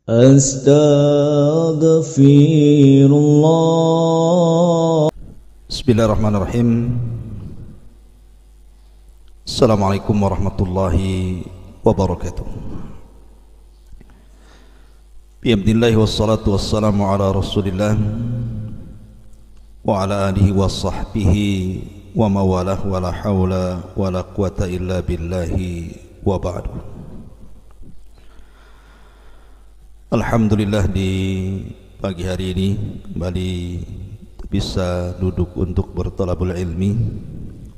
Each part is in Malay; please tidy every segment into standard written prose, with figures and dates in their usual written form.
Astaghfirullah. Bismillahirrahmanirrahim. Assalamualaikum warahmatullahi wabarakatuh. Bismillah wassalatu wassalamu ala rasulillah wa ala alihi wa sahbihi wa mawalah wa la hawla wa la quwata illa billahi wa ba'du. Alhamdulillah, di pagi hari ini kembali bisa duduk untuk bertalabul ilmi.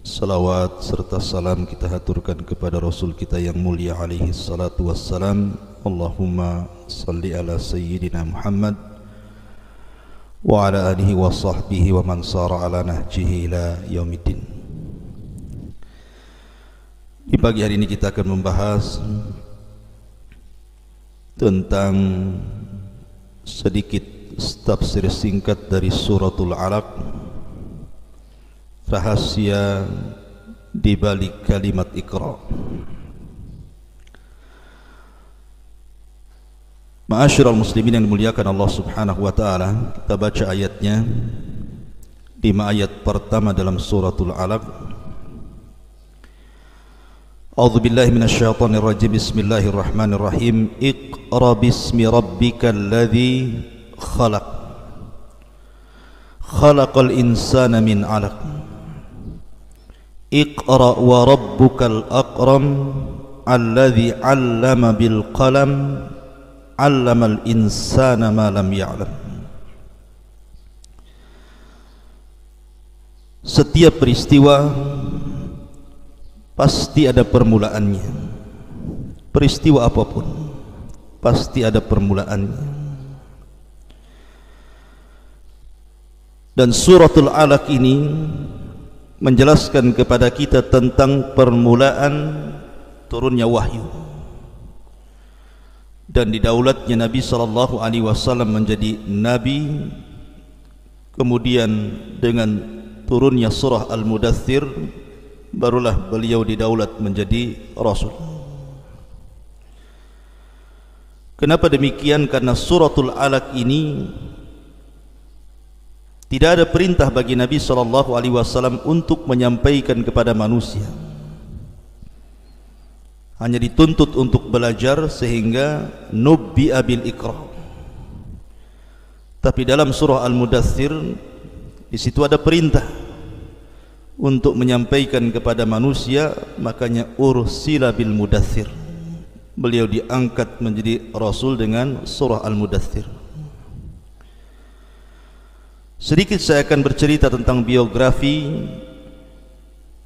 Salawat serta salam kita haturkan kepada Rasul kita yang mulia alaihi salatu wassalam. Allahumma salli ala sayyidina Muhammad wa ala alihi wa sahbihi wa man sara ala nahjihi ila yaumiddin. Di pagi hari ini kita akan membahas tentang sedikit tafsir singkat dari suratul Alaq, rahasia di balik kalimat Iqra. Ma'asyiral muslimin yang dimuliakan Allah Subhanahu wa taala, kita baca ayatnya. 5 ayat pertama dalam suratul Alaq. A'udzu billahi minasyaitonir rajim. Bismillahirrahmanirrahim. Iqra bismi rabbikal ladzi khalaq. Khalaqal insana min 'alaq. Iqra wa rabbukal akram alladzi 'allama bil qalam 'allamal insana ma lam ya'lam. Setiap peristiwa pasti ada permulaannya. Peristiwa apapun pasti ada permulaannya. Dan suratul Alaq ini menjelaskan kepada kita tentang permulaan turunnya wahyu dan didaulatnya Nabi sallallahu alaihi wasallam menjadi nabi. Kemudian dengan turunnya surah Al-Mudaththir barulah beliau didaulat menjadi rasul. Kenapa demikian? Karena suratul Alaq ini tidak ada perintah bagi Nabi sallallahu alaihi wasallam untuk menyampaikan kepada manusia. Hanya dituntut untuk belajar, sehingga nubbi'a bil Iqra. Tapi dalam surah Al-Mudaththir di situ ada perintah untuk menyampaikan kepada manusia, makanya ursila bil mudaththir. Beliau diangkat menjadi rasul dengan surah Al-Mudaththir. Sedikit saya akan bercerita tentang biografi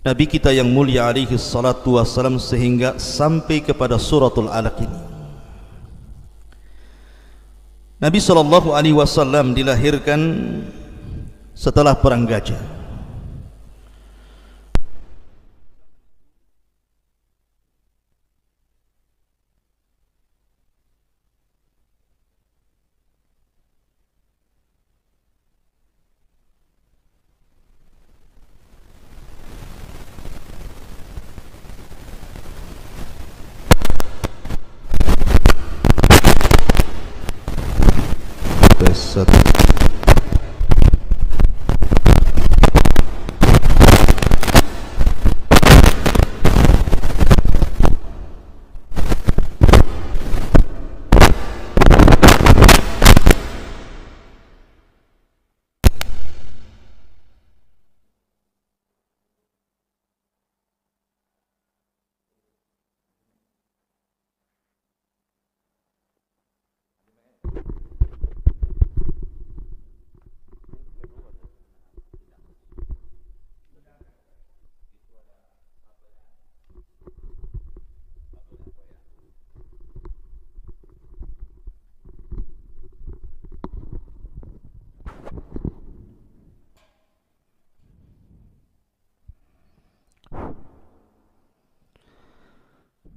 Nabi kita yang mulia alaihi salatu wassalam sehingga sampai kepada suratul Alaq ini. Nabi sallallahu alaihi wasallam dilahirkan setelah perang Gajah.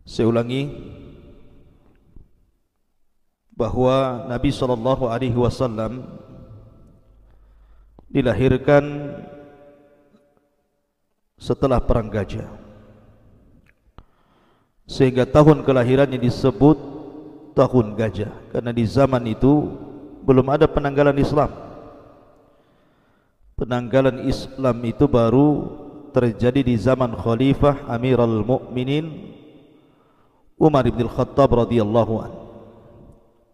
Saya ulangi bahwa Nabi SAW dilahirkan setelah perang Gajah, sehingga tahun kelahirannya disebut tahun gajah, karena di zaman itu belum ada penanggalan Islam. Penanggalan Islam itu baru terjadi di zaman Khalifah Amirul Mukminin Umar bin Khattab radhiyallahu anhu,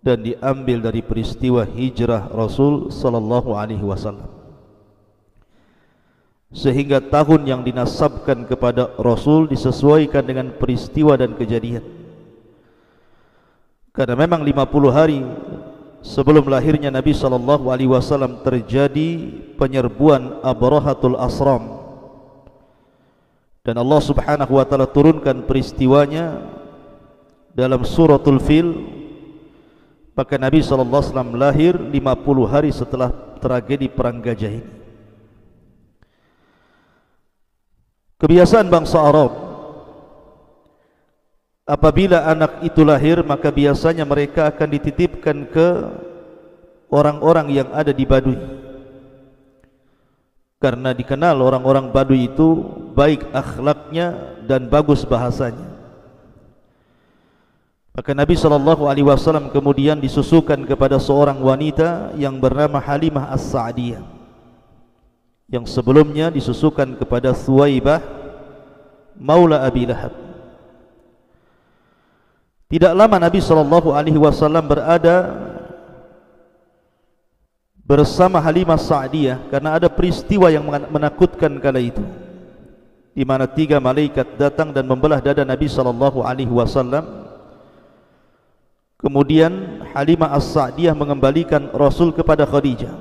dan diambil dari peristiwa hijrah Rasul sallallahu alaihi wasallam. Sehingga tahun yang dinasabkan kepada Rasul disesuaikan dengan peristiwa dan kejadian. Karena memang 50 hari sebelum lahirnya Nabi sallallahu alaihi wasallam terjadi penyerbuan Abrahatul Asram, dan Allah Subhanahu wa taala turunkan peristiwanya dalam suratul Fil. Maka Nabi sallallahu alaihi wasallam lahir 50 hari setelah tragedi perang gajah ini. Kebiasaan bangsa Arab, apabila anak itu lahir, maka biasanya mereka akan dititipkan ke orang-orang yang ada di Baduy. Karena dikenal orang-orang Baduy itu baik akhlaknya dan bagus bahasanya. Maka Nabi SAW kemudian disusukan kepada seorang wanita yang bernama Halimah As-Sa'diyah, yang sebelumnya disusukan kepada Thuwaibah Maula Abi Lahab. Tidak lama Nabi SAW berada bersama Halimah Sa'diyah, karena ada peristiwa yang menakutkan kala itu, di mana 3 malaikat datang dan membelah dada Nabi SAW. Kemudian Halimah As-Sa'diyah mengembalikan Rasul kepada Khadijah.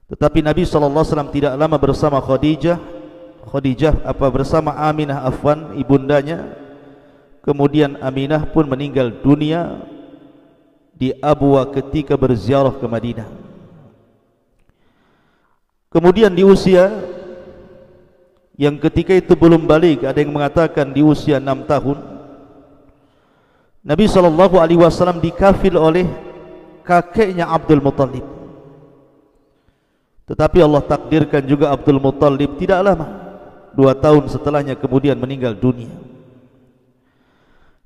Tetapi Nabi SAW tidak lama bersama Khadijah bersama Aminah, afwan, ibundanya. Kemudian Aminah pun meninggal dunia di Abwa ketika berziarah ke Madinah. Kemudian di usia yang ketika itu belum balik, ada yang mengatakan di usia 6 tahun, Nabi SAW dikafil oleh kakeknya Abdul Muttalib. Tetapi Allah takdirkan juga Abdul Muttalib tidak lama, 2 tahun setelahnya kemudian meninggal dunia.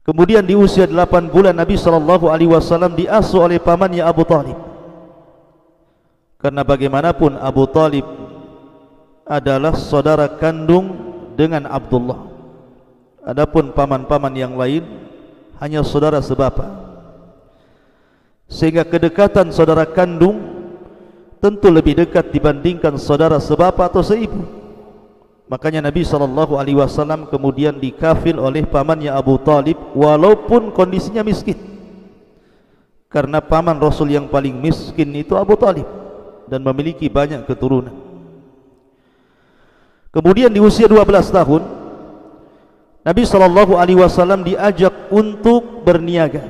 Kemudian di usia 8 bulan Nabi SAW diasuh oleh pamannya Abu Talib. Karena bagaimanapun Abu Talib adalah saudara kandung dengan Abdullah. Adapun paman-paman yang lain hanya saudara sebapa. Sehingga kedekatan saudara kandung tentu lebih dekat dibandingkan saudara sebapa atau seibu. Makanya Nabi SAW kemudian dikafil oleh pamannya Abu Talib walaupun kondisinya miskin. Karena paman Rasul yang paling miskin itu Abu Talib, dan memiliki banyak keturunan. Kemudian di usia 12 tahun Nabi SAW diajak untuk berniaga,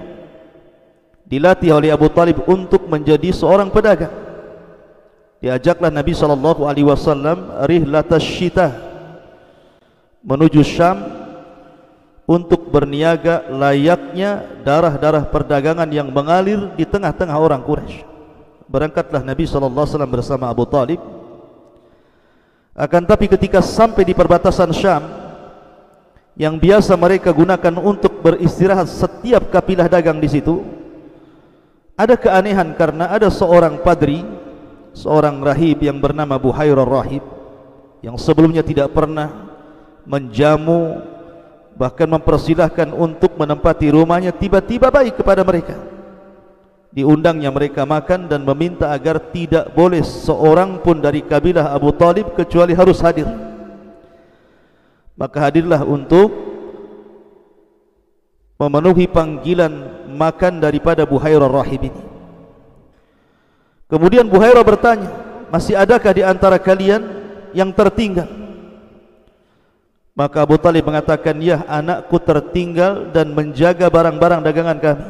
dilatih oleh Abu Talib untuk menjadi seorang pedagang. Diajaklah Nabi SAW rihlatas syita, menuju Syam untuk berniaga layaknya darah-darah perdagangan yang mengalir di tengah-tengah orang Quraisy. Berangkatlah Nabi SAW bersama Abu Talib. Akan tapi ketika sampai di perbatasan Syam, yang biasa mereka gunakan untuk beristirahat setiap kafilah dagang di situ, ada keanehan karena ada seorang padri, seorang rahib yang bernama Buhairah Rahib, yang sebelumnya tidak pernah menjamu, bahkan mempersilahkan untuk menempati rumahnya, tiba-tiba baik kepada mereka. Diundangnya mereka makan dan meminta agar tidak boleh seorang pun dari kabilah Abu Talib kecuali harus hadir. Maka hadirlah untuk memenuhi panggilan makan daripada Buhairah Rahib ini. Kemudian Buhairah bertanya, masih adakah di antara kalian yang tertinggal? Maka Abu Talib mengatakan, ya, anakku tertinggal dan menjaga barang-barang dagangan kami.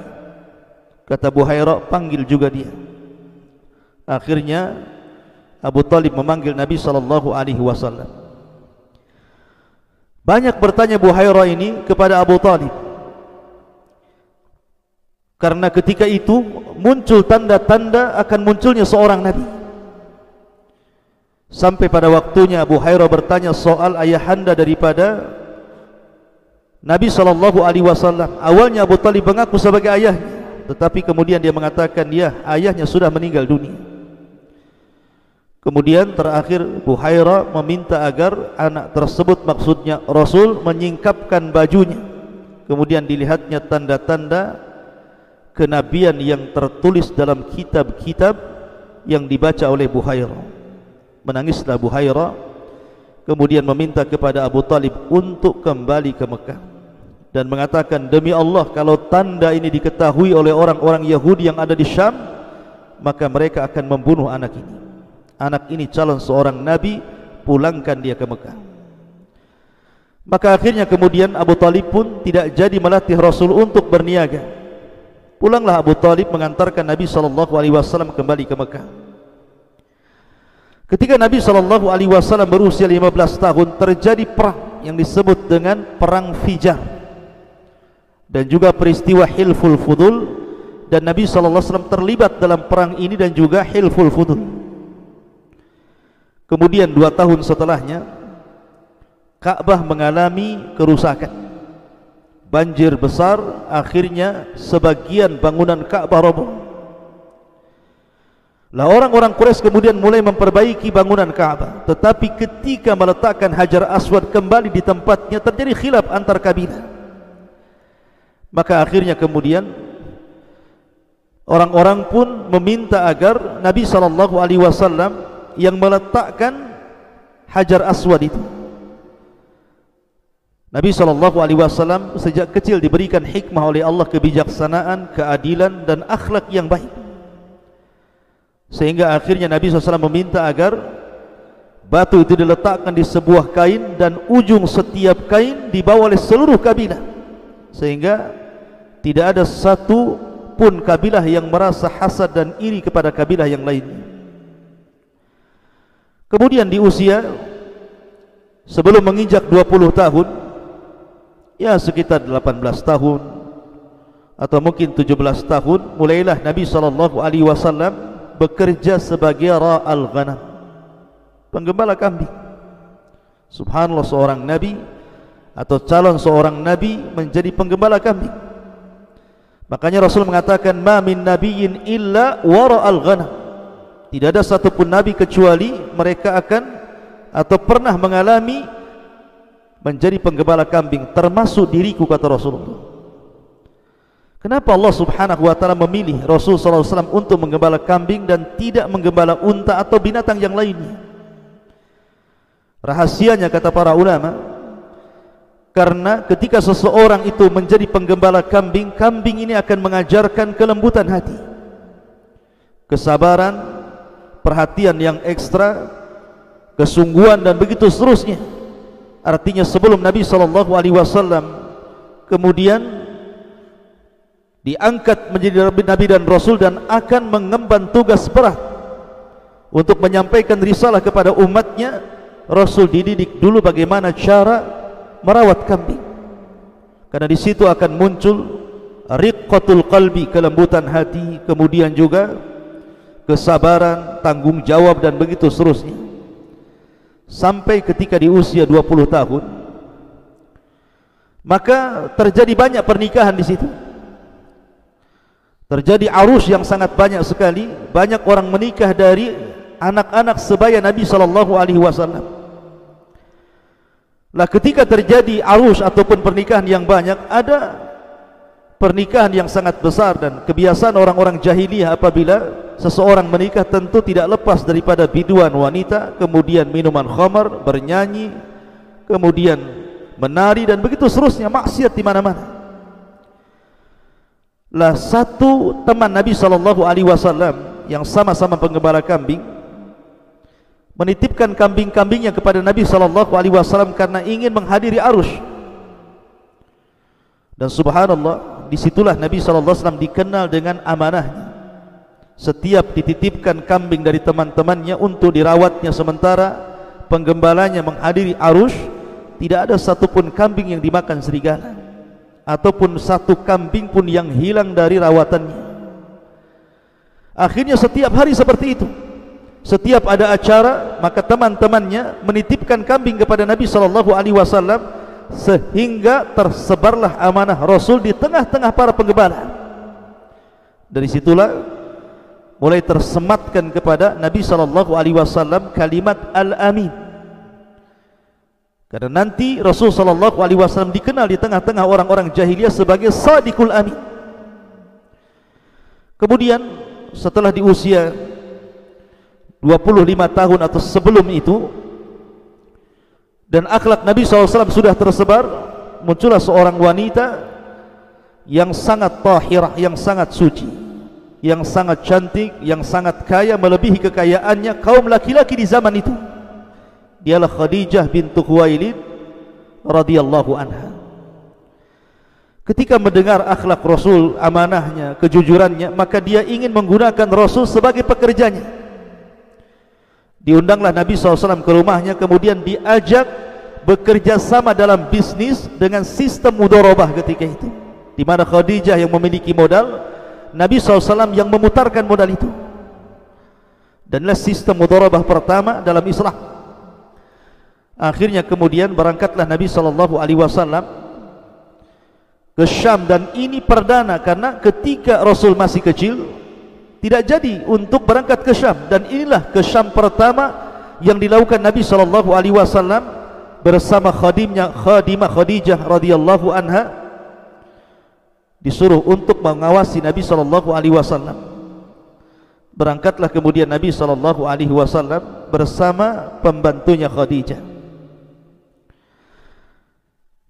Kata Buhairah, panggil juga dia. Akhirnya Abu Talib memanggil Nabi SAW. Banyak bertanya Buhairah ini kepada Abu Talib, karena ketika itu muncul tanda-tanda akan munculnya seorang Nabi. Sampai pada waktunya Buhairah bertanya soal ayahanda daripada Nabi SAW, awalnya Abu Talib mengaku sebagai ayahnya, tetapi kemudian dia mengatakan ayahnya sudah meninggal dunia. Kemudian terakhir Buhairah meminta agar anak tersebut, maksudnya Rasul, menyingkapkan bajunya. Kemudian dilihatnya tanda-tanda kenabian yang tertulis dalam kitab-kitab yang dibaca oleh Buhairah. Menangislah Buhairah, kemudian meminta kepada Abu Talib untuk kembali ke Mekah dan mengatakan, demi Allah, kalau tanda ini diketahui oleh orang-orang Yahudi yang ada di Syam, maka mereka akan membunuh anak ini. Anak ini calon seorang nabi, pulangkan dia ke Mekah. Maka akhirnya kemudian Abu Talib pun tidak jadi melatih Rasul untuk berniaga. Pulanglah Abu Talib mengantarkan Nabi SAW kembali ke Mekah. Ketika Nabi SAW berusia 15 tahun, terjadi perang yang disebut dengan Perang Fijar, dan juga peristiwa Hilful Fudul, dan Nabi SAW terlibat dalam perang ini dan juga Hilful Fudul. Kemudian 2 tahun setelahnya, Ka'bah mengalami kerusakan, banjir besar, akhirnya sebagian bangunan Ka'bah roboh. Lah orang-orang Quraisy kemudian mulai memperbaiki bangunan Ka'bah, tetapi ketika meletakkan Hajar Aswad kembali di tempatnya, terjadi khilaf antar kabilah. Maka akhirnya kemudian orang-orang pun meminta agar Nabi SAW yang meletakkan Hajar Aswad itu. Nabi SAW sejak kecil diberikan hikmah oleh Allah, kebijaksanaan, keadilan dan akhlak yang baik, sehingga akhirnya Nabi SAW meminta agar batu itu diletakkan di sebuah kain, dan ujung setiap kain dibawa oleh seluruh kabilah, sehingga tidak ada satu pun kabilah yang merasa hasad dan iri kepada kabilah yang lainnya. Kemudian di usia sebelum menginjak 20 tahun, ya sekitar 18 tahun atau mungkin 17 tahun, mulailah Nabi SAW bekerja sebagai ra'al ghanam, penggembala kambing. Subhanallah, seorang nabi atau calon seorang nabi menjadi penggembala kambing. Makanya Rasul mengatakan, ma min nabiyyin illa wara'al ghanam. Tidak ada satupun nabi kecuali mereka akan atau pernah mengalami menjadi penggembala kambing, termasuk diriku, kata Rasulullah. Kenapa Allah Subhanahu wa ta'ala memilih Rasul SAW untuk menggembala kambing dan tidak menggembala unta atau binatang yang lainnya? Rahasianya, kata para ulama, karena ketika seseorang itu menjadi penggembala kambing, kambing ini akan mengajarkan kelembutan hati, kesabaran, perhatian yang ekstra, kesungguhan, dan begitu seterusnya. Artinya sebelum Nabi SAW kemudian diangkat menjadi Nabi dan Rasul dan akan mengemban tugas berat untuk menyampaikan risalah kepada umatnya, Rasul dididik dulu bagaimana cara merawat kambing, karena di situ akan muncul riqqatul qalbi, kelembutan hati, kemudian juga kesabaran, tanggung jawab, dan begitu seterusnya. Sampai ketika di usia 20 tahun, maka terjadi banyak pernikahan di situ. Terjadi arus yang sangat banyak sekali, banyak orang menikah dari anak-anak sebaya Nabi SAW. Lah ketika terjadi arus ataupun pernikahan yang banyak, ada pernikahan yang sangat besar, dan kebiasaan orang-orang jahiliyah apabila seseorang menikah tentu tidak lepas daripada biduan wanita, kemudian minuman khamar, bernyanyi, kemudian menari, dan begitu seterusnya, maksiat di mana-mana. Lah satu teman Nabi SAW yang sama-sama penggembala kambing menitipkan kambing-kambingnya kepada Nabi SAW karena ingin menghadiri arus. Dan subhanallah, disitulah Nabi SAW dikenal dengan amanahnya. Setiap dititipkan kambing dari teman-temannya untuk dirawatnya sementara penggembalanya menghadiri arus, tidak ada satupun kambing yang dimakan serigala, ataupun satu kambing pun yang hilang dari rawatannya. Akhirnya setiap hari seperti itu. Setiap ada acara, maka teman-temannya menitipkan kambing kepada Nabi SAW sehingga tersebarlah amanah Rasul di tengah-tengah para penggembala. Dari situlah mulai tersematkan kepada Nabi SAW kalimat Al-Amin. Karena nanti Rasul SAW dikenal di tengah-tengah orang-orang jahiliyah sebagai Sadiqul Amin. Kemudian setelah di usia 25 tahun atau sebelum itu, dan akhlak Nabi SAW sudah tersebar, muncullah seorang wanita yang sangat tahirah, yang sangat suci, yang sangat cantik, yang sangat kaya, melebihi kekayaannya kaum laki-laki di zaman itu. Dialah Khadijah bintu Khuwailid radhiyallahu anha. Ketika mendengar akhlak Rasul, amanahnya, kejujurannya, maka dia ingin menggunakan Rasul sebagai pekerjanya. Diundanglah Nabi SAW ke rumahnya, kemudian diajak bekerja sama dalam bisnis dengan sistem mudharabah ketika itu, di mana Khadijah yang memiliki modal, Nabi SAW yang memutarkan modal itu. Dan inilah sistem mudharabah pertama dalam Islam. Akhirnya kemudian berangkatlah Nabi SAW ke Syam, dan ini perdana karena ketika Rasul masih kecil tidak jadi untuk berangkat ke Syam, dan inilah ke Syam pertama yang dilakukan Nabi SAW bersama khadimah Khadijah radhiyallahu anha, disuruh untuk mengawasi Nabi SAW. Berangkatlah kemudian Nabi SAW bersama pembantunya Khadijah.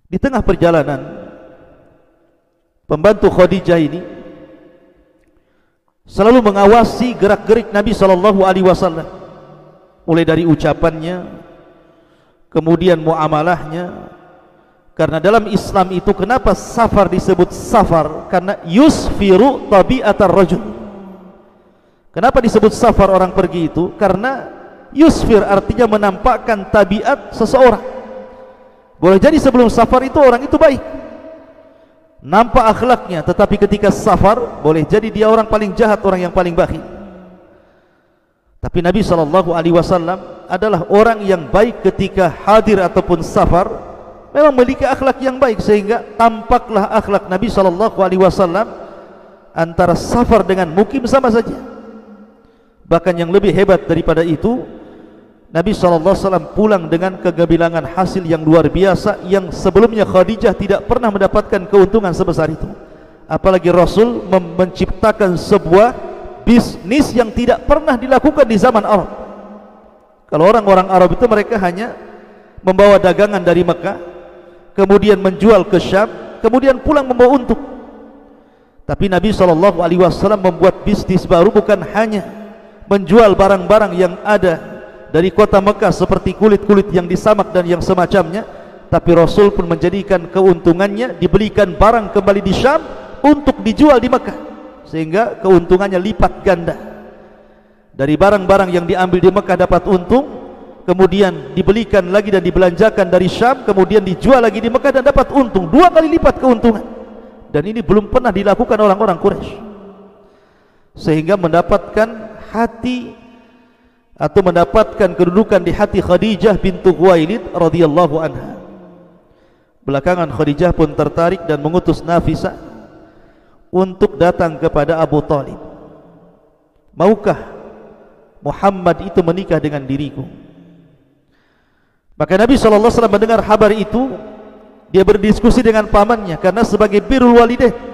Di tengah perjalanan, pembantu Khadijah ini selalu mengawasi gerak-gerik Nabi SAW, mulai dari ucapannya, kemudian muamalahnya. Karena dalam Islam itu, kenapa safar disebut safar? Karena yusfiru tabi'atar rajul. Kenapa disebut safar orang pergi itu? Karena yusfir artinya menampakkan tabiat seseorang. Boleh jadi sebelum safar itu orang itu baik, nampak akhlaknya, tetapi ketika safar boleh jadi dia orang paling jahat, orang yang paling bakhil. Tapi Nabi SAW adalah orang yang baik ketika hadir ataupun safar, memang memiliki akhlak yang baik, sehingga tampaklah akhlak Nabi SAW antara safar dengan mukim sama saja. Bahkan yang lebih hebat daripada itu, Nabi SAW pulang dengan kegebilangan hasil yang luar biasa, yang sebelumnya Khadijah tidak pernah mendapatkan keuntungan sebesar itu. Apalagi Rasul menciptakan sebuah bisnis yang tidak pernah dilakukan di zaman Arab. Kalau orang-orang Arab itu mereka hanya membawa dagangan dari Mekah, kemudian menjual ke Syam, kemudian pulang membawa untung. Tapi Nabi SAW membuat bisnis baru, bukan hanya menjual barang-barang yang ada dari kota Mekah seperti kulit-kulit yang disamak dan yang semacamnya, tapi Rasul pun menjadikan keuntungannya dibelikan barang kembali di Syam untuk dijual di Mekah, sehingga keuntungannya lipat ganda. Dari barang-barang yang diambil di Mekah dapat untung, kemudian dibelikan lagi dan dibelanjakan dari Syam, kemudian dijual lagi di Mekah dan dapat untung, 2 kali lipat keuntungan. Dan ini belum pernah dilakukan orang-orang Quraisy, sehingga mendapatkan hati atau mendapatkan kedudukan di hati Khadijah bintu Khuwailid radhiyallahu anha. Belakangan Khadijah pun tertarik dan mengutus Nafisah untuk datang kepada Abu Talib. Maukah Muhammad itu menikah dengan diriku? Maka Nabi SAW mendengar kabar itu, dia berdiskusi dengan pamannya, karena sebagai birrul walidain.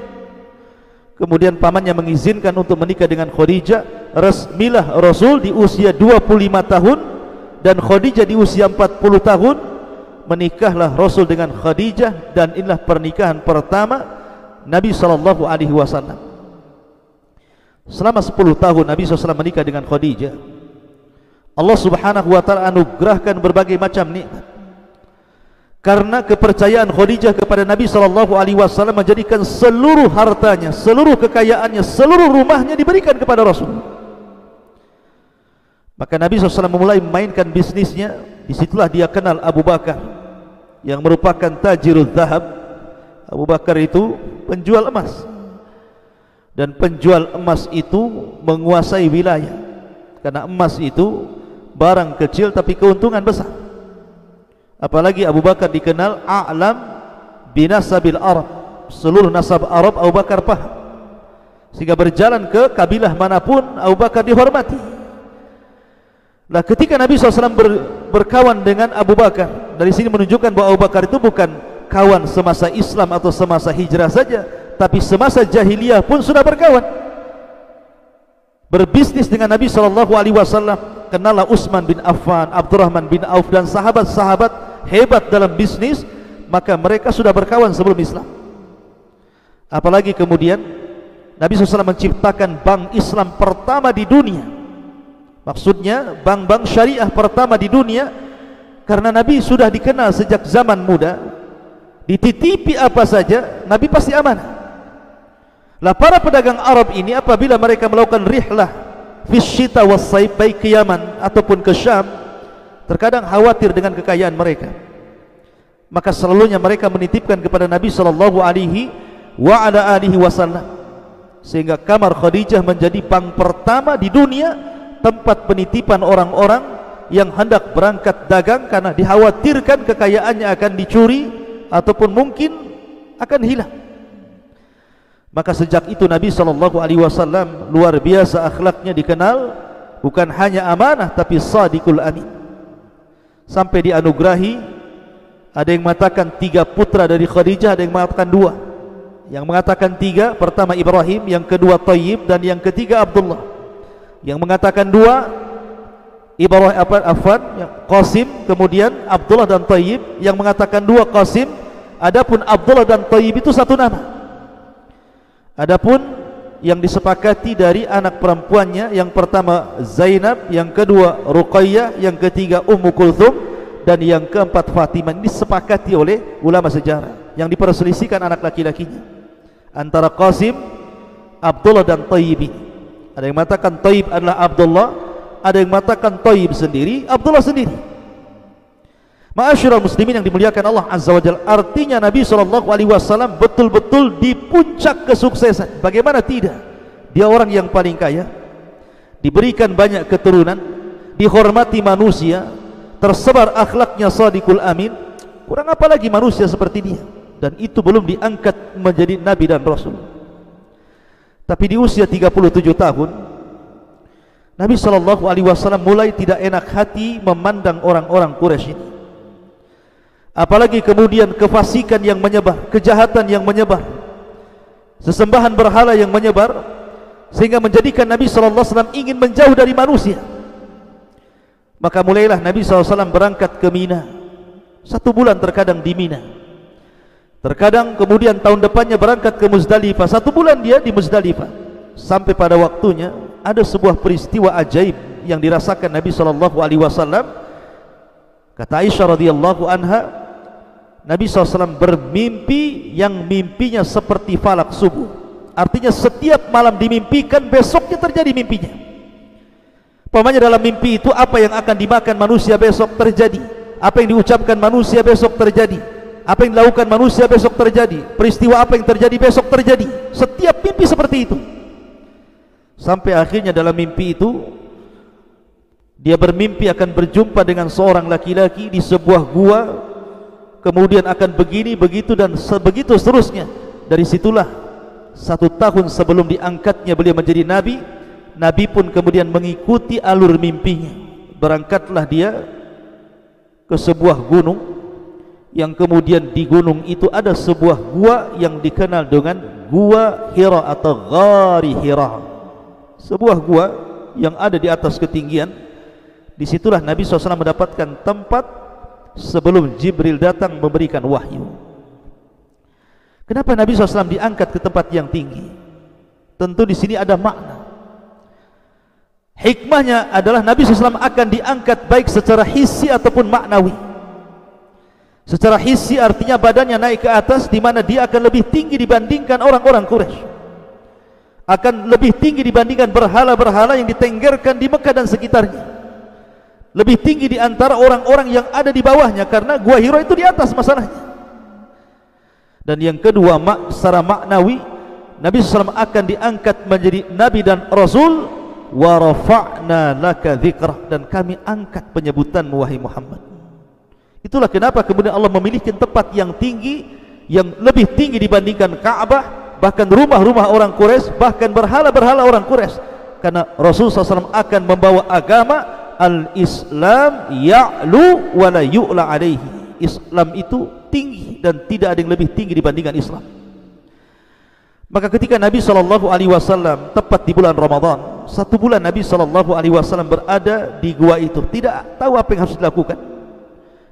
Kemudian pamannya mengizinkan untuk menikah dengan Khadijah. Resmilah Rasul di usia 25 tahun dan Khadijah di usia 40 tahun. Menikahlah Rasul dengan Khadijah, dan inilah pernikahan pertama Nabi SAW. Selama 10 tahun Nabi SAW menikah dengan Khadijah. Allah Subhanahu wa ta'ala anugerahkan berbagai macam nikmat. Karena kepercayaan Khadijah kepada Nabi SAW menjadikan seluruh hartanya, seluruh kekayaannya, seluruh rumahnya diberikan kepada Rasul. Maka Nabi SAW memulai memainkan bisnisnya. Disitulah dia kenal Abu Bakar, yang merupakan tajirul zahab. Abu Bakar itu penjual emas, dan penjual emas itu menguasai wilayah, karena emas itu barang kecil tapi keuntungan besar. Apalagi Abu Bakar dikenal a'lam binasabil Arab, seluruh nasab Arab Abu Bakar paham, sehingga berjalan ke kabilah manapun Abu Bakar dihormati. Lah ketika Nabi SAW berkawan dengan Abu Bakar, dari sini menunjukkan bahwa Abu Bakar itu bukan kawan semasa Islam atau semasa hijrah saja, tapi semasa jahiliyah pun sudah berkawan, berbisnis dengan Nabi SAW. Kenallah Utsman bin Affan, Abdurrahman bin Auf dan sahabat-sahabat hebat dalam bisnis, maka mereka sudah berkawan sebelum Islam. Apalagi kemudian Nabi SAW menciptakan bank Islam pertama di dunia, maksudnya bank-bank syariah pertama di dunia, karena Nabi sudah dikenal sejak zaman muda, dititipi apa saja Nabi pasti amanah. Lah para pedagang Arab ini apabila mereka melakukan rihlah fi syita was saif, baik ke Yaman ataupun ke Syam, terkadang khawatir dengan kekayaan mereka, maka selalunya mereka menitipkan kepada Nabi sallallahu alaihi wasallam, sehingga kamar Khadijah menjadi bank pertama di dunia, tempat penitipan orang-orang yang hendak berangkat dagang karena dikhawatirkan kekayaannya akan dicuri ataupun mungkin akan hilang. Maka sejak itu Nabi SAW luar biasa akhlaknya, dikenal bukan hanya amanah tapi sadiqul amin, sampai dianugerahi, ada yang mengatakan 3 putra dari Khadijah, ada yang mengatakan 2. Yang mengatakan 3, pertama Ibrahim, yang kedua Thayyib, dan yang ketiga Abdullah. Yang mengatakan 2 Ibrahim Qasim, kemudian Abdullah dan Thayyib. Yang mengatakan 2 Qasim, adapun Abdullah dan Thayyib itu satu nama. Adapun yang disepakati dari anak perempuannya, yang pertama Zainab, yang kedua Ruqayyah, yang ketiga Ummu Kulthum, dan yang keempat Fatimah. Ini disepakati oleh ulama sejarah. Yang diperselisihkan anak laki-lakinya antara Qasim, Abdullah dan Thayyib. Ada yang mengatakan Thayyib adalah Abdullah, ada yang mengatakan Thayyib sendiri, Abdullah sendiri. Ma'asyiral muslimin yang dimuliakan Allah Azza wa Jalla, artinya Nabi SAW betul-betul di puncak kesuksesan. Bagaimana tidak? Dia orang yang paling kaya, diberikan banyak keturunan, dihormati manusia, tersebar akhlaknya sadiqul amin. Kurang apa lagi manusia seperti dia? Dan itu belum diangkat menjadi Nabi dan Rasul. Tapi di usia 37 tahun Nabi SAW mulai tidak enak hati memandang orang-orang Quraisy ini. Apalagi kemudian kefasikan yang menyebar, kejahatan yang menyebar, sesembahan berhala yang menyebar, sehingga menjadikan Nabi SAW ingin menjauh dari manusia. Maka mulailah Nabi SAW berangkat ke Mina, 1 bulan terkadang di Mina, terkadang kemudian tahun depannya berangkat ke Muzdalifah, 1 bulan dia di Muzdalifah. Sampai pada waktunya ada sebuah peristiwa ajaib yang dirasakan Nabi SAW. Kata Aisyah radhiyallahu anha, Nabi SAW bermimpi yang mimpinya seperti falak subuh. Artinya setiap malam dimimpikan, besoknya terjadi mimpinya. Umpamanya dalam mimpi itu apa yang akan dimakan manusia besok terjadi, apa yang diucapkan manusia besok terjadi, apa yang dilakukan manusia besok terjadi, peristiwa apa yang terjadi besok terjadi. Setiap mimpi seperti itu. Sampai akhirnya dalam mimpi itu dia bermimpi akan berjumpa dengan seorang laki-laki di sebuah gua, kemudian akan begini, begitu, dan sebegitu seterusnya. Dari situlah 1 tahun sebelum diangkatnya beliau menjadi Nabi, Nabi pun kemudian mengikuti alur mimpinya. Berangkatlah dia ke sebuah gunung, yang kemudian di gunung itu ada sebuah gua yang dikenal dengan Gua Hira atau Ghari Hira. Sebuah gua yang ada di atas ketinggian. Disitulah Nabi SAW mendapatkan tempat sebelum Jibril datang memberikan wahyu. Kenapa Nabi SAW diangkat ke tempat yang tinggi? Tentu di sini ada makna. Hikmahnya adalah Nabi SAW akan diangkat baik secara hissi ataupun maknawi. Secara hissi artinya badannya naik ke atas, di mana dia akan lebih tinggi dibandingkan orang-orang Quraisy, akan lebih tinggi dibandingkan berhala-berhala yang ditenggerkan di Mekah dan sekitarnya, lebih tinggi di antara orang-orang yang ada di bawahnya, karena Gua Hira itu di atas masalahnya. Dan yang kedua, secara maknawi, Nabi SAW akan diangkat menjadi Nabi dan Rasul. Wa rafa'na laka dzikra, dan kami angkat penyebutanmu wahai Muhammad. Itulah kenapa kemudian Allah memilihkan tempat yang tinggi, yang lebih tinggi dibandingkan Ka'bah, bahkan rumah-rumah orang Quraisy, bahkan berhala-berhala orang Quraisy. Karena Rasulullah SAW akan membawa agama al-Islam ya'lu wa la yu'la alaihi. Islam itu tinggi dan tidak ada yang lebih tinggi dibandingkan Islam. Maka ketika Nabi SAW tepat di bulan Ramadan, 1 bulan Nabi SAW berada di gua itu, tidak tahu apa yang harus dilakukan.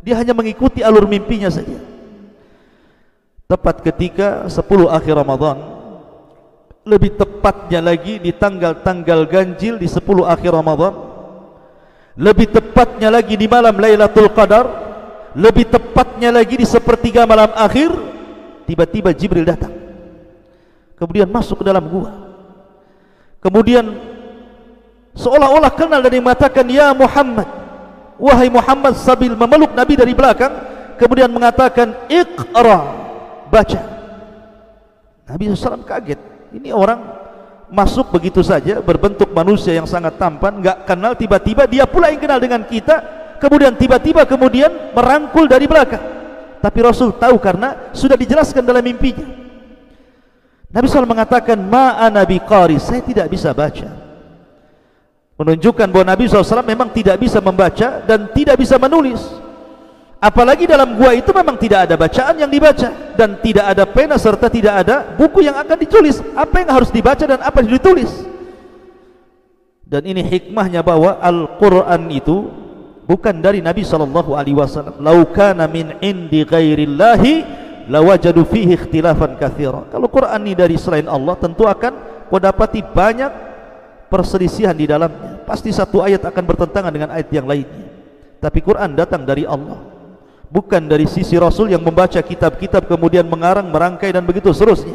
Dia hanya mengikuti alur mimpinya saja. Tepat ketika 10 akhir Ramadan, lebih tepatnya lagi di tanggal-tanggal ganjil di 10 akhir Ramadan, lebih tepatnya lagi di malam Lailatul Qadar, lebih tepatnya lagi di sepertiga malam akhir, tiba-tiba Jibril datang, kemudian masuk ke dalam gua, kemudian seolah-olah kenal dan mengatakan, ya Muhammad, wahai Muhammad, sambil memeluk Nabi dari belakang, kemudian mengatakan, Iqra, baca. Nabi SAW kaget, ini orang masuk begitu saja, berbentuk manusia yang sangat tampan, enggak kenal, tiba-tiba dia pula yang kenal dengan kita, kemudian tiba-tiba kemudian merangkul dari belakang. Tapi Rasul tahu karena sudah dijelaskan dalam mimpinya. Nabi SAW mengatakan, ma'ana biqari, saya tidak bisa baca. Menunjukkan bahwa Nabi SAW memang tidak bisa membaca dan tidak bisa menulis. Apalagi dalam gua itu memang tidak ada bacaan yang dibaca, dan tidak ada pena serta tidak ada buku yang akan ditulis. Apa yang harus dibaca dan apa yang ditulis. Dan ini hikmahnya bahwa Al-Quran itu bukan dari Nabi SAW. Lau kana min indi ghairillahi lawajadu fihi ikhtilafan katsira. Kalau Quran ini dari selain Allah, tentu akan kau dapati banyak perselisihan di dalamnya. Pasti satu ayat akan bertentangan dengan ayat yang lainnya. Tapi Quran datang dari Allah, bukan dari sisi Rasul yang membaca kitab-kitab kemudian mengarang, merangkai dan begitu seterusnya.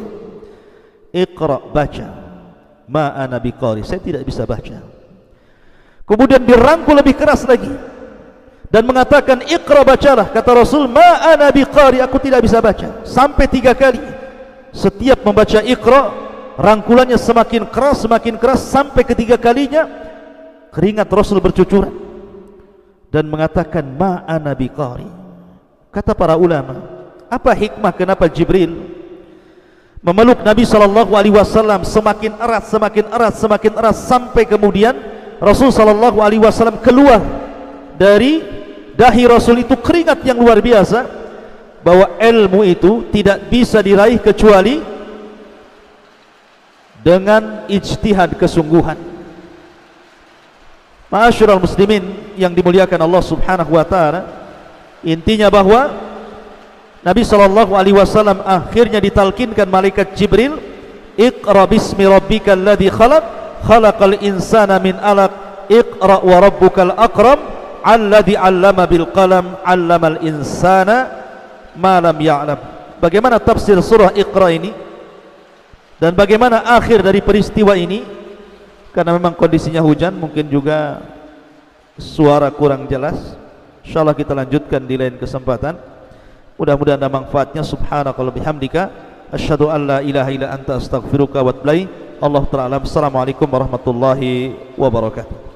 Iqra, baca. Ma'ana biqari, saya tidak bisa baca. Kemudian dirangkul lebih keras lagi dan mengatakan, Iqra, bacalah. Kata Rasul, ma'ana biqari, aku tidak bisa baca. Sampai 3 kali. Setiap membaca Iqra, rangkulannya semakin keras sampai ketiga kalinya keringat Rasul bercucuran dan mengatakan, ma'ana biqari. Kata para ulama, apa hikmah kenapa Jibril memeluk Nabi SAW semakin erat sampai kemudian Rasul SAW keluar dari dahi Rasul itu keringat yang luar biasa, bahwa ilmu itu tidak bisa diraih kecuali dengan ijtihad, kesungguhan. Ma'asyiral muslimin yang dimuliakan Allah Subhanahu wa taala, intinya bahwa Nabi SAW akhirnya ditalkinkan malaikat Jibril, Iqra bismi rabbikal ladzi khalaq, khalaqal insana min alaq, Iqra wa rabbukal akram, alladzi 'allama bil qalam, 'allamal insana ma lam ya'lam. Bagaimana tafsir surah Iqra ini dan bagaimana akhir dari peristiwa ini? Karena memang kondisinya hujan, mungkin juga suara kurang jelas. InsyaAllah kita lanjutkan di lain kesempatan. Mudah-mudahan ada manfaatnya. Subhanakallah bihamdika, asyhadu an la ilaha illa anta astaghfiruka wa atubu ilaik. Allah ta'ala. Assalamualaikum warahmatullahi wabarakatuh.